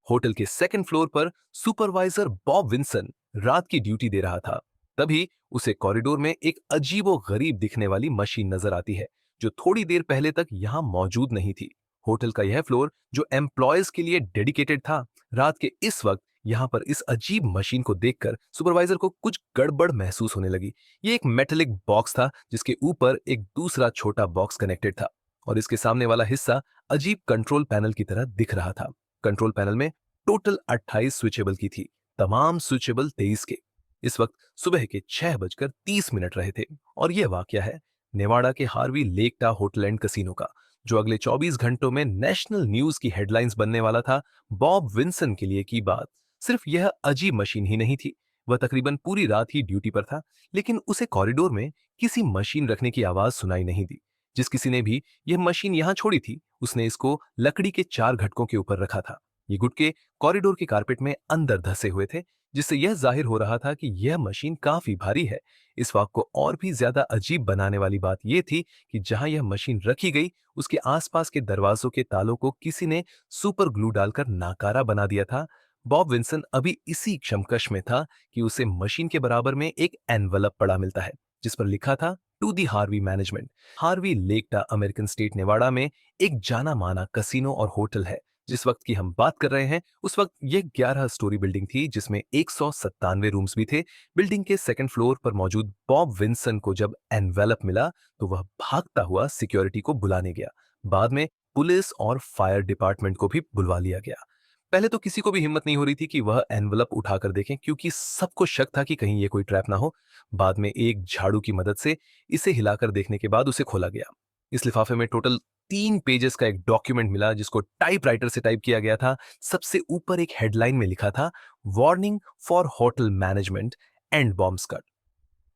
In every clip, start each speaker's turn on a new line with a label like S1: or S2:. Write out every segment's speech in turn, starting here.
S1: Hotel के second floor पर supervisor Bob Vinson रात की ड्यूटी दे रहा था। तभी उसे कॉरिडोर में एक अजीबो गरीब दिखने वाली मशीन नजर आती है, जो थोड़ी देर पहले तक यहां मौजूद नहीं थी। होटल का यह फ्लोर जो एम्प्लॉयज के लिए डेडिकेटेड था, रात के इस वक्त यहां पर इस अजीब मशीन को देखकर सुपरवाइजर को कुछ गड़बड़ महसूस होने लगी। ये एक मेटेलिक बॉक्स था जिसके ऊपर एक दूसरा छोटा बॉक्स कनेक्टेड था, और इसके सामने वाला हिस्सा अजीब कंट्रोल पैनल की तरह दिख रहा था। कंट्रोल पैनल में टोटल 28 स्विचेबल की थी, तमाम स्विचेबल 23 के। इस वक्त सुबह के 6:30 रहे थे, और यह वाकया है नेवाडा के हार्वी लेकटा होटल एंड कसिनो का, जो अगले 24 घंटों में नेशनल न्यूज की हेडलाइंस बनने वाला था। बॉब विंसन के लिए की बात सिर्फ यह अजीब मशीन ही नहीं थी। वह तकरीबन पूरी रात ही ड्यूटी पर था, लेकिन उसे कॉरिडोर में किसी मशीन रखने की आवाज सुनाई नहीं दी। जिस किसी ने भी यह मशीन यहां छोड़ी थी, उसने इसको लकड़ी के 4 घटकों के ऊपर रखा था। ये गुटके कॉरिडोर के कारपेट में अंदर धंसे हुए थे, जिससे यह जाहिर हो रहा था कि यह मशीन काफी भारी है। इस वाक को और भी ज्यादा अजीब बनाने वाली बात यह थी कि जहां यह मशीन रखी गई, उसके आसपास के दरवाजों के तालों को किसी ने सुपर ग्लू डालकर नाकारा बना दिया था। बॉब विंसन अभी इसी क्षमकश में था कि उसे मशीन के बराबर में एक एनवलप पड़ा मिलता है, जिस पर लिखा था to the Harvey management. Harvey लेकटा अमेरिकन स्टेट नेवाडा में एक जाना माना कसिनो और होटल है। जिस वक्त की हम बात कर रहे हैं, उस वक्त ये 11 स्टोरी बिल्डिंग थी, जिसमें 197 रूम्स भी थे। बिल्डिंग के सेकंड फ्लोर पर मौजूद बॉब विंसन को जब एनवेलप मिला, तो वह भागता हुआ सिक्योरिटी को बुलाने गया। बाद में पुलिस और फायर डिपार्टमेंट को भी बुलवा लिया गया। पहले तो किसी को भी हिम्मत नहीं हो रही थी कि वह एनवलप उठाकर देखें, क्योंकि सबको शक था कि कहीं ये कोई ट्रैप ना हो। बाद में एक झाड़ू की मदद से इसे हिलाकर देखने के बाद उसे खोला गया। इस लिफाफे में टोटल 3 पेजेस का एक डॉक्यूमेंट मिला, जिसको टाइपराइटर से टाइप किया गया था। सबसे ऊपर एक हेडलाइन में लिखा था, warning for hotel management and bomb squad.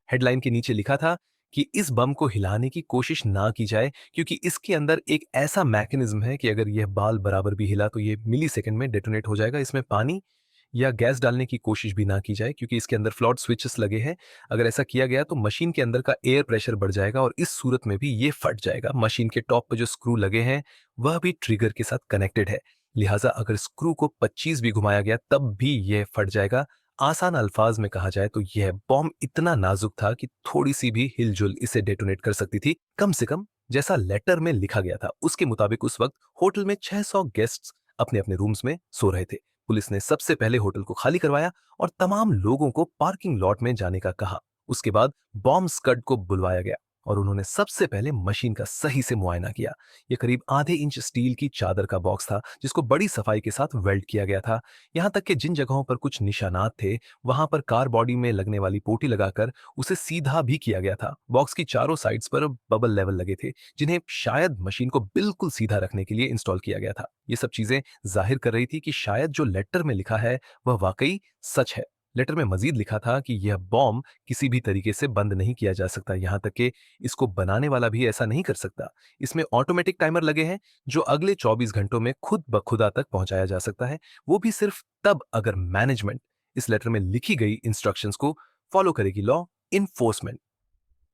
S1: Headline के नीचे लिखा था कि इस बम को हिलाने की कोशिश ना की जाए, क्योंकि इसके अंदर एक ऐसा मैकेनिज्म है कि अगर यह बाल बराबर भी हिला तो ये मिली सेकेंड में डेटोनेट हो जाएगा। इसमें पानी या गैस डालने की कोशिश भी ना की जाए, क्योंकि इसके अंदर फ्लॉट स्विचेस लगे हैं। अगर ऐसा किया गया तो मशीन के अंदर का एयर प्रेशर बढ़ जाएगा, और इस सूरत में भी ये फट जाएगा। मशीन के टॉप पर जो स्क्रू लगे हैं वह भी ट्रिगर के साथ कनेक्टेड है, लिहाजा अगर स्क्रू को 25 भी घुमाया गया तब भी यह फट जाएगा। आसान अल्फाज में कहा जाए तो यह बॉम्ब इतना नाजुक था कि थोड़ी सी भी हिलजुल इसे डेटोनेट कर सकती थी। कम से कम जैसा लेटर में लिखा गया था उसके मुताबिक उस वक्त होटल में 600 गेस्ट्स अपने अपने रूम्स में सो रहे थे। पुलिस ने सबसे पहले होटल को खाली करवाया और तमाम लोगों को पार्किंग लॉट में जाने का कहा। उसके बाद बॉम्ब स्क्वाड को बुलवाया गया और उन्होंने सबसे पहले मशीन का सही से मुआयना किया। यह करीब आधे इंच स्टील की चादर का बॉक्स था, जिसको बड़ी सफाई के साथ वेल्ड किया गया था। यहां तक कि जिन जगहों पर कुछ निशानात थे, वहां पर कार बॉडी में लगने वाली पोटी लगाकर उसे सीधा भी किया गया था। बॉक्स की चारों साइड्स पर बबल लेवल लगे थे, जिन्हें शायद मशीन को बिल्कुल सीधा रखने के लिए इंस्टॉल किया गया था। ये सब चीजें जाहिर कर रही थी कि शायद जो लेटर में लिखा है वह वाकई सच है। लेटर में मजीद लिखा था कि यह बॉम्ब किसी भी तरीके से बंद नहीं किया जा सकता, यहां तक कि इसको बनाने वाला भी ऐसा नहीं कर सकता। इसमें ऑटोमेटिक टाइमर लगे हैं, जो अगले 24 घंटों में खुद ब खुदा तक पहुंचाया जा सकता है, वो भी सिर्फ तब अगर मैनेजमेंट इस लेटर में लिखी गई इंस्ट्रक्शंस को फॉलो करेगी। लॉ इन्फोर्समेंट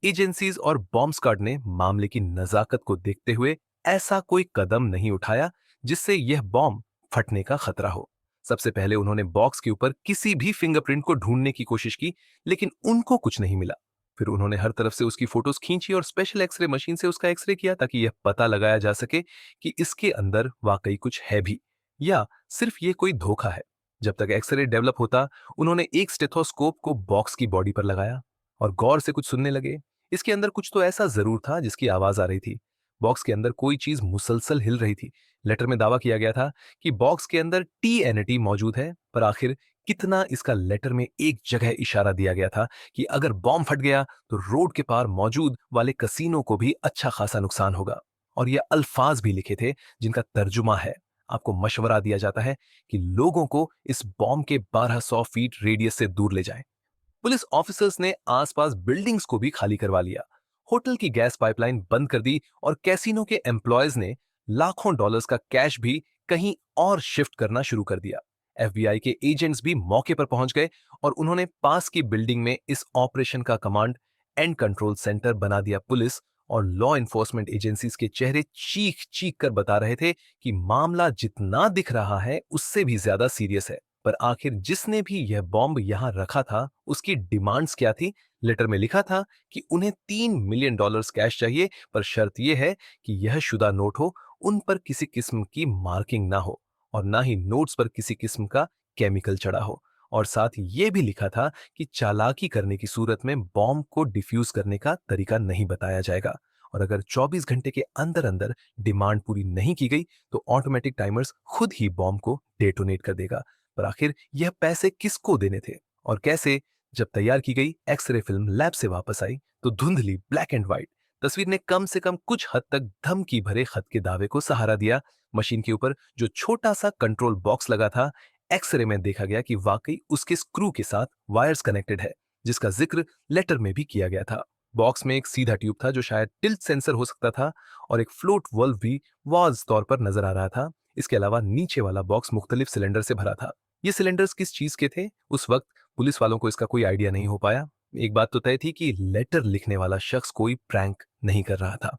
S1: एजेंसीज और बॉम्ब स्क्वाड ने मामले की नजाकत को देखते हुए ऐसा कोई कदम नहीं उठाया जिससे यह बॉम्ब फटने का खतरा हो। सबसे पहले उन्होंने बॉक्स के ऊपर किसी भी फिंगरप्रिंट को ढूंढने की कोशिश की, लेकिन उनको कुछ नहीं मिला। फिर उन्होंने हर तरफ से उसकी फोटोज खींची और स्पेशल एक्सरे मशीन से उसका एक्सरे किया, ताकि यह पता लगाया जा सके कि इसके अंदर वाकई कुछ है भी, या सिर्फ ये कोई धोखा है। जब तक एक्सरे डेवलप होता, उन्होंने एक स्टेथोस्कोप को बॉक्स की बॉडी पर लगाया और गौर से कुछ सुनने लगे। इसके अंदर कुछ तो ऐसा जरूर था जिसकी आवाज आ रही थी। बॉक्स के अंदर कोई चीज मुसलसल हिल रही थी। लेटर में दावा किया गया था कि बॉक्स के अंदर टीएनटी मौजूद है, पर आखिर कितना, इसका लेटर में एक जगह इशारा दिया गया था कि अगर बॉम्ब फट गया तो रोड के पार मौजूद वाले कसीनो को भी अच्छा खासा नुकसान होगा। और ये अल्फाज भी लिखे थे जिनका तर्जुमा है, आपको मशवरा दिया जाता है कि लोगों को इस बॉम्ब के 1200 फीट रेडियस से दूर ले जाएं। पुलिस ऑफिसर्स ने आसपास बिल्डिंग्स को भी खाली करवा लिया, होटल की गैस पाइपलाइन बंद कर दी और कैसीनो के एम्प्लॉयज ने लाखों डॉलर्स का कैश भी कहीं और शिफ्ट करना शुरू कर दिया। एफबीआई के एजेंट्स भी मौके पर पहुंच गए और उन्होंने पास की बिल्डिंग में इस ऑपरेशन का कमांड एंड कंट्रोल सेंटर बना दिया। पुलिस और लॉ इन्फोर्समेंट एजेंसीज के चेहरे चीख चीख कर बता रहे थे कि मामला जितना दिख रहा है उससे भी ज्यादा सीरियस है। पर आखिर जिसने भी यह बॉम्ब यहां रखा था उसकी डिमांड्स क्या थी? लेटर में लिखा था कि उन्हें $3 मिलियन कैश चाहिए, पर शर्त यह है कि यह शुदा नोट हो, उन पर किसी किस्म की मार्किंग ना हो और ना ही नोट्स पर किसी किस्म का केमिकल चढ़ा हो। और साथ ही यह भी लिखा था कि चालाकी करने की सूरत में बॉम्ब को डिफ्यूज करने का तरीका नहीं बताया जाएगा और अगर 24 घंटे के अंदर अंदर डिमांड पूरी नहीं की गई तो ऑटोमेटिक टाइमर्स खुद ही बॉम्ब को डेटोनेट कर देगा। पर आखिर यह पैसे किसको देने थे और कैसे? जब तैयार की गई एक्सरे फिल्म लैब से वापस आई तो धुंधली ब्लैक एंड व्हाइट तस्वीर ने कम से कम कुछ हद तक धमकी भरे खत के दावे को सहारा दिया। मशीन के ऊपर जो छोटा सा कंट्रोल बॉक्स लगा था, एक्सरे में देखा गया कि वाकई उसके स्क्रू के साथ वायर्स कनेक्टेड है, जिसका जिक्र लेटर में भी किया गया था। बॉक्स में एक सीधा ट्यूब था जो शायद टिल्ट सेंसर हो सकता था और एक फ्लोट वॉल्व भी वाज तौर पर नजर आ रहा था। इसके अलावा नीचे वाला बॉक्स मुख्तलिफ सिलेंडर से भरा था। ये सिलेंडर्स किस चीज के थे उस वक्त पुलिस वालों को इसका कोई आइडिया नहीं हो पाया। एक बात तो तय थी कि लेटर लिखने वाला शख्स कोई प्रैंक नहीं कर रहा था।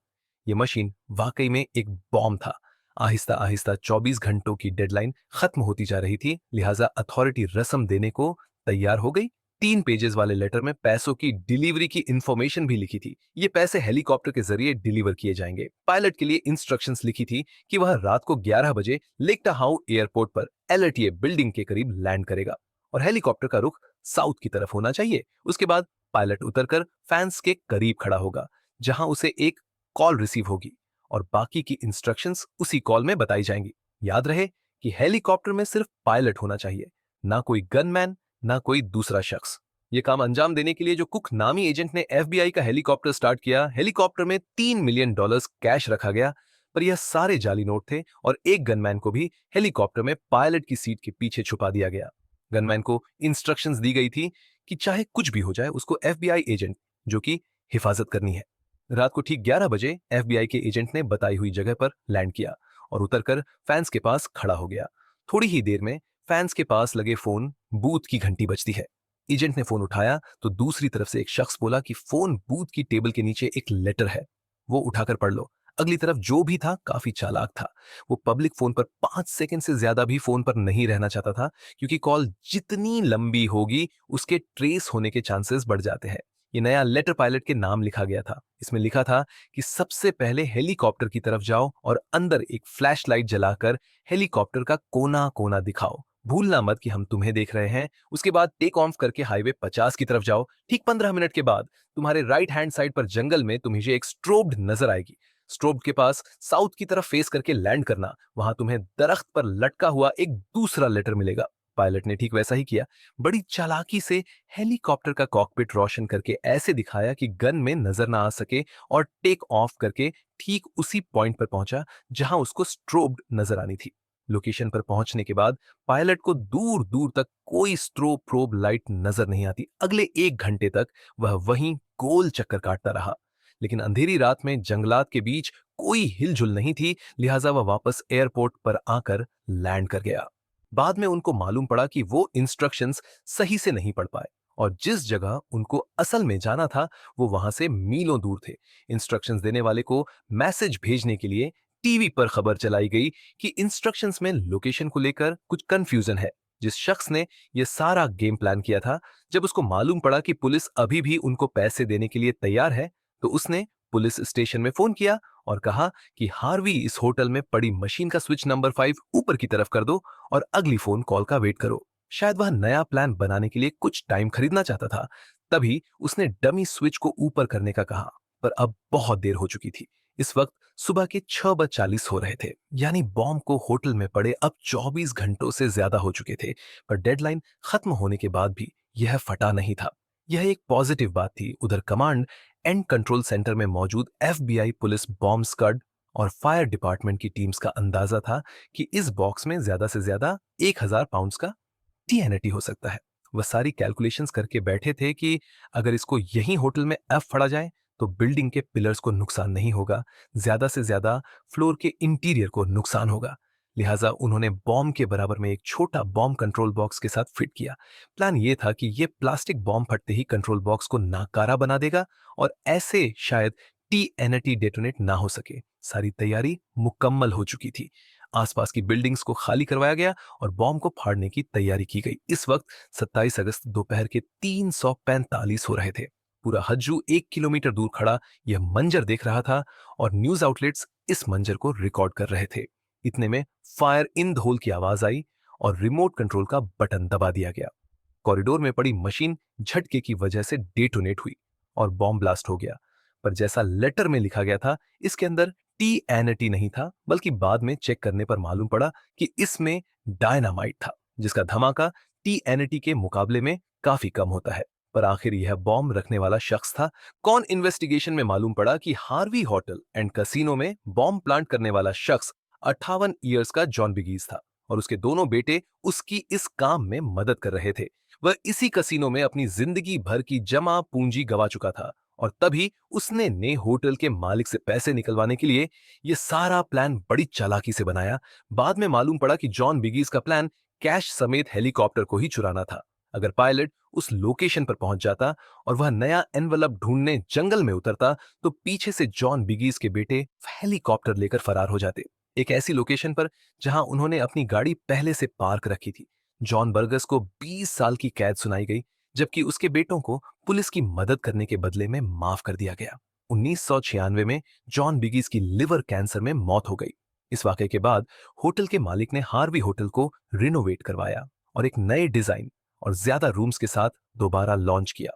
S1: ये मशीन वाकई में एक बॉम्ब था। आहिस्ता आहिस्ता 24 घंटों की डेडलाइन खत्म होती जा रही थी, लिहाजा अथॉरिटी रस्म देने को तैयार हो गई। 3 पेजेस वाले लेटर में पैसों की डिलीवरी की इंफॉर्मेशन भी लिखी थी। ये पैसे हेलीकॉप्टर के जरिए डिलीवर किए जाएंगे। पायलट के लिए इंस्ट्रक्शंस लिखी थी कि वह रात को 11 बजे लेक्टा हाउ एयरपोर्ट पर एलटीए बिल्डिंग के करीब लैंड करेगा और हेलीकॉप्टर का रुख साउथ की तरफ होना चाहिए। उसके बाद पायलट उतरकर फैंस के करीब खड़ा होगा जहां उसे एक कॉल रिसीव होगी और बाकी की इंस्ट्रक्शंस उसी कॉल में बताई जाएंगी। याद रहे कि हेलीकॉप्टर में सिर्फ पायलट होना चाहिए, ना कोई गनमैन, ना कोई दूसरा शख्स। ये काम अंजाम देने के लिए जो कुक नामी एजेंट ने एफबीआई का हेलीकॉप्टर स्टार्ट किया, हेलीकॉप्टर में $3 मिलियन कैश रखा गया, पर यह सारे जाली नोट थे और एक गनमैन को भी हेलीकॉप्टर में पायलट की सीट के पीछे छुपा दिया गया। गनमैन को इंस्ट्रक्शंस दी गई थी कि चाहे कुछ भी हो जाए उसको एफबीआई एजेंट जो कि हिफाजत करनी है। रात को ठीक 11 बजे एफबीआई के एजेंट ने बताई हुई जगह पर लैंड किया और उतरकर फैंस के पास खड़ा हो गया। थोड़ी ही देर में फैंस के पास लगे फोन बूथ की घंटी बजती है। एजेंट ने फोन उठाया तो दूसरी तरफ से एक शख्स बोला कि फोन बूथ की टेबल के नीचे एक लेटर है, वो उठाकर पढ़ लो। अगली तरफ जो भी था काफी चालाक था। वो पब्लिक फोन पर 5 सेकंड से ज्यादा भी फोन पर नहीं रहना चाहता था, क्योंकि कॉल जितनी लंबी होगी उसके ट्रेस होने के चांसेस बढ़ जाते हैं। ये नया लेटर पायलट के नाम लिखा गया था। इसमें लिखा था कि सबसे पहले हेलीकॉप्टर की तरफ जाओ और अंदर एक फ्लैशलाइट जलाकर हेलीकॉप्टर का कोना कोना दिखाओ। भूलना मत कि हम तुम्हें देख रहे हैं। उसके बाद टेक ऑफ करके हाईवे 50 की तरफ जाओ। ठीक 15 मिनट के बाद तुम्हारे राइट हैंड साइड पर जंगल में तुम्हें एक स्ट्रोब्ड नजर आएगी। स्ट्रोब के पास साउथ की तरफ फेस करके लैंड करना। वहां तुम्हें दरख्त पर लटका हुआ एक दूसरा लेटर मिलेगा। पायलट ने ठीक वैसा ही किया। बड़ी चालाकी से हेलीकॉप्टर का कॉकपिट रोशन करके ऐसे दिखाया कि गन में नजर ना आ सके और टेक ऑफ करके ठीक उसी पॉइंट पर पहुंचा जहां उसको स्ट्रोब्ड नजर आनी थी। लोकेशन पर पहुंचने के बाद पायलट को दूर दूर तक कोई स्ट्रोब प्रोब लाइट नजर नहीं आती। अगले 1 घंटे तक वह वहीं गोल चक्कर काटता रहा, लेकिन अंधेरी रात में जंगलात के बीच कोई हिलजुल नहीं थी, लिहाजा वह वापस एयरपोर्ट पर आकर लैंड कर गया। बाद में उनको मालूम पड़ा कि वो इंस्ट्रक्शंस सही से नहीं पढ़ पाए और जिस जगह उनको असल में जाना था वो वहां से मीलों दूर थे। इंस्ट्रक्शंस देने वाले को मैसेज भेजने के लिए टीवी पर खबर चलाई गई कि इंस्ट्रक्शंस में लोकेशन को लेकर कुछ कंफ्यूजन है। जिस शख्स ने यह सारा गेम प्लान किया था, जब उसको मालूम पड़ा कि पुलिस अभी भी उनको पैसे देने के लिए तैयार है, तो उसने पुलिस स्टेशन में फोन किया और कहा कि हार्वी इस होटल में पड़ी मशीन का स्विच नंबर 5 ऊपर की तरफ कर दो और अगली फोन कॉल का वेट करो। शायद वह नया प्लान बनाने के लिए कुछ टाइम खरीदना चाहता था। तभी उसने डमी स्विच को ऊपर करने का कहा, पर अब बहुत देर हो चुकी थी। इस वक्त सुबह के 6:40 हो रहे थे, यानी बॉम्ब को होटल में पड़े अब 24 घंटों से ज्यादा हो चुके थे। पर डेडलाइन खत्म होने के बाद भी यह फटा नहीं था। यह एक पॉजिटिव बात थी। उधर कमांड एंड कंट्रोल सेंटर में मौजूद एफबीआई, पुलिस, बॉम्ब स्क्वाड और फायर डिपार्टमेंट की टीम्स का अंदाजा था कि इस बॉक्स में ज्यादा से ज्यादा 1000 पाउंड्स का टीएनटी हो सकता है। वह सारी कैलकुलेशंस करके बैठे थे कि अगर इसको यहीं होटल में एफ फड़ा जाए तो बिल्डिंग के पिलर्स को नुकसान नहीं होगा, ज्यादा से ज्यादा फ्लोर के इंटीरियर को नुकसान होगा। लिहाजा उन्होंने बॉम्ब के बराबर में एक छोटा बॉम्ब कंट्रोल बॉक्स के साथ फिट किया। प्लान यह था कि यह प्लास्टिक बॉम्ब फटते ही कंट्रोल बॉक्स को नाकारा बना देगा और ऐसे शायद टीएनटी डेटोनेट ना हो सके। सारी तैयारी मुकम्मल हो चुकी थी। आसपास की बिल्डिंग्स को खाली करवाया गया और बॉम्ब को फाड़ने की तैयारी की गई। इस वक्त 27 अगस्त दोपहर के 3:45 हो रहे थे। पूरा हज्जू 1 किलोमीटर दूर खड़ा यह मंजर देख रहा था और न्यूज आउटलेट्स इस मंजर को रिकॉर्ड कर रहे थे। इतने में फायर इन द होल की आवाज आई और रिमोट कंट्रोल का बटन दबा दिया गया। कॉरिडोर में पड़ी मशीन झटके की वजह से डेटोनेट हुई और बॉम्ब ब्लास्ट हो गया। पर जैसा लेटर में लिखा गया था, इसके अंदर टीएनटी नहीं था, बल्कि बाद में चेक करने पर मालूम पड़ा कि इसमें डायनामाइट था, जिसका धमाका टीएनटी के मुकाबले में काफी कम होता है। पर आखिर यह बॉम्ब रखने वाला शख्स था कौन? इन्वेस्टिगेशन में मालूम पड़ा कि हार्वी होटल एंड कसिनो में बॉम्ब प्लांट करने वाला शख्स 58 ईयर्स का जॉन बिगीज था और उसके दोनों बेटे उसकी इस काम में मदद कर रहे थे। वह इसी कसिनो में अपनी जिंदगी भर की जमा पूंजी गवा चुका था और तभी उसने ने होटल के मालिक से पैसे निकलवाने के लिए यह सारा प्लान बड़ी चालाकी से बनाया। बाद में मालूम पड़ा कि जॉन बिगीज का प्लान कैश समेत हेलीकॉप्टर को ही चुराना था। अगर पायलट उस लोकेशन पर पहुंच जाता और वह नया एनवलप ढूंढने जंगल में उतरता, तो पीछे से जॉन बिगीज के बेटे हेलीकॉप्टर लेकर फरार हो जाते, एक ऐसी लोकेशन पर जहां उन्होंने अपनी गाड़ी पहले से पार्क रखी थी। जॉन बर्गस को 20 साल की कैद सुनाई गई, जबकि उसके बेटों को पुलिस की मदद करने के बदले में माफ कर दिया गया। 1996 में जॉन बिगीज की लिवर कैंसर में मौत हो गई। इस वाकये के बाद होटल के मालिक ने हार्वी होटल को रिनोवेट करवाया और एक नए डिजाइन और ज्यादा रूम्स के साथ दोबारा लॉन्च किया।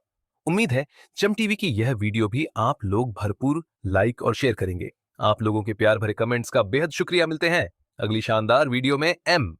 S1: उम्मीद है जम टीवी की यह वीडियो भी आप लोग भरपूर लाइक और शेयर करेंगे। आप लोगों के प्यार भरे कमेंट्स का बेहद शुक्रिया। मिलते हैं अगली शानदार वीडियो में। एम